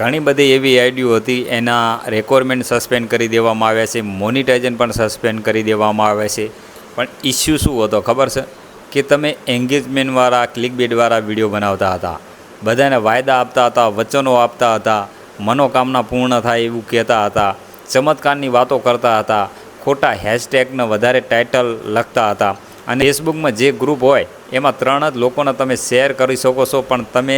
ઘણી બધી એવી આઈડીઓ હતી એના રેક્વાયરમેન્ટ સસ્પેન્ડ કરી દેવામાં આવ્યા છે, મોનિટાઇઝેશન પણ સસ્પેન્ડ કરી દેવામાં આવે છે. પણ ઇસ્યુ શું હતો ખબર છે કે તમે એન્ગેજમેન્ટવાળા ક્લિકબેટવાળા વિડીયો બનાવતા હતા, બધાને વાયદા આપતા હતા, વચનો આપતા હતા, મનોકામના પૂર્ણ થાય એવું કહેતા હતા, ચમત્કારની વાતો કરતા હતા, ખોટા હેશટેગને વધારે ટાઇટલ લખતા હતા. અને ફેસબુકમાં જે ગ્રુપ હોય એમાં 3 જ લોકોને તમે શેર કરી શકો છો, પણ તમે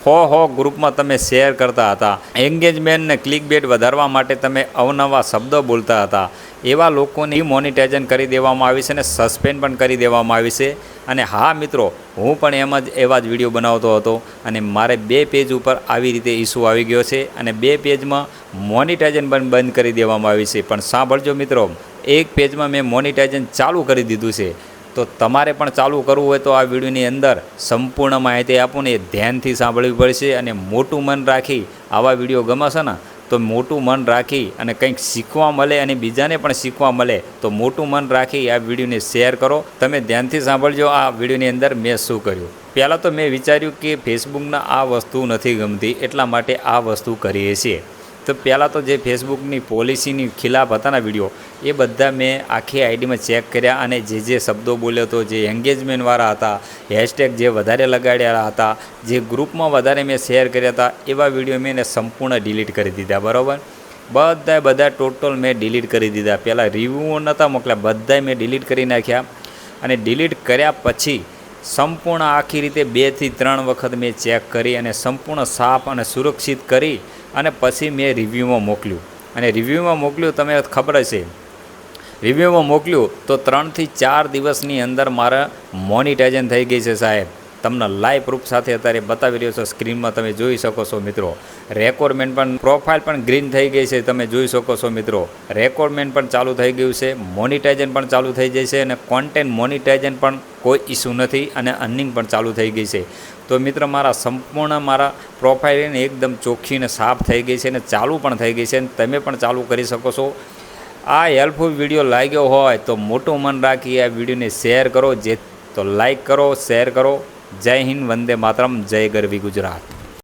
100 ગ્રુપમાં તમે શેર કરતા હતા. એન્ગેજમેન્ટને ક્લિકબેટ વધારવા માટે તમે અવનવા શબ્દો બોલતા હતા. એવા લોકોને મોનિટાઇઝેશન કરી દેવામાં આવી છે અને સસ્પેન્ડ પણ કરી દેવામાં આવી છે. અને હા મિત્રો, હું પણ એવા જ વિડીયો બનાવતો હતો અને મારે 2 પેજ ઉપર આવી રીતે ઇસ્યુ આવી ગયો છે અને 2 પેજમાં મોનિટાઇઝેશન પણ બંધ કરી દેવામાં આવી છે. પણ સાંભળજો મિત્રો, 1 પેજમાં મેં મોનિટાઇઝેશન ચાલુ કરી દીધું છે. તો તમારે પણ ચાલુ કરવું હોય તો આ વિડીયોની અંદર સંપૂર્ણ માહિતી આપું ને એ ધ્યાનથી સાંભળવી પડશે. અને મોટું મન રાખી આવા વિડીયો ગમશે ને તો મોટું મન રાખી અને કંઈક શીખવા મળે અને બીજાને પણ શીખવા મળે તો મોટું મન રાખી આ વિડીયોને શેર કરો. તમે ધ્યાનથી સાંભળજો આ વિડીયોની અંદર મેં શું કર્યું. પહેલાં તો મેં વિચાર્યું કે ફેસબુકના આ વસ્તુ નથી ગમતી એટલા માટે આ વસ્તુ કરીએ છીએ. તો પહેલાં તો જે ફેસબુકની પોલિસીની ખિલાફ હતાના વિડીયો એ બધા મેં આખી આઈડીમાં ચેક કર્યા અને જે શબ્દો બોલ્યો હતો, જે એન્ગેજમેન્ટવાળા હતા, હેશટેગ જે વધારે લગાડ્યા હતા, જે ગ્રુપમાં વધારે મેં શેર કર્યા હતા એવા વિડીયો મેં સંપૂર્ણ ડિલીટ કરી દીધા. બરાબર, બધા ટોટલ મેં ડિલીટ કરી દીધા. પહેલાં રિવ્યૂ નહોતા મોકલ્યા, બધાય મેં ડિલીટ કરી નાખ્યા. અને ડિલીટ કર્યા પછી સંપૂર્ણ આખી રીતે 2 થી 3 વખત મેં ચેક કરી અને સંપૂર્ણ સાફ અને સુરક્ષિત કરી અને પછી મેં રિવ્યૂમાં મોકલ્યું. અને રિવ્યૂમાં મોકલ્યું, તમે ખબર હશે, રિવ્યૂમાં મોકલ્યું તો 3 થી 4 દિવસની અંદર મારા મોનિટાઇઝેશન થઈ ગઈ છે સાહેબ. તમને લાઈવ પ્રૂફ સાથે અત્યારે બતાવી રહ્યો છો, સ્ક્રીનમાં તમે જોઈ શકો છો મિત્રો. રેક્વાયરમેન્ટ પણ, પ્રોફાઇલ પણ ગ્રીન થઈ ગઈ છે, તમે જોઈ શકો છો મિત્રો. રેક્વાયરમેન્ટ પણ ચાલુ થઈ ગયું છે, મોનિટાઇઝેશન પણ ચાલુ થઈ જાય છે અને કોન્ટેન્ટ મોનિટાઇઝેશન પણ કોઈ ઇસ્યુ નથી અને અર્નિંગ પણ ચાલુ થઈ ગઈ છે. તો મિત્ર, મારા પ્રોફાઇલ એકદમ ચોખ્ખી અને સાફ થઈ ગઈ છે અને ચાલુ પણ થઈ ગઈ છે અને તમે પણ ચાલુ કરી શકો છો. આ હેલ્પફુલ વિડીયો લાગ્યો હોય તો મોટું મન રાખી આ વિડીયોને શેર કરો. તો લાઈક કરો, શેર કરો. જય હિન્દ, વંદે માતરમ, જય ગરવી ગુજરાત.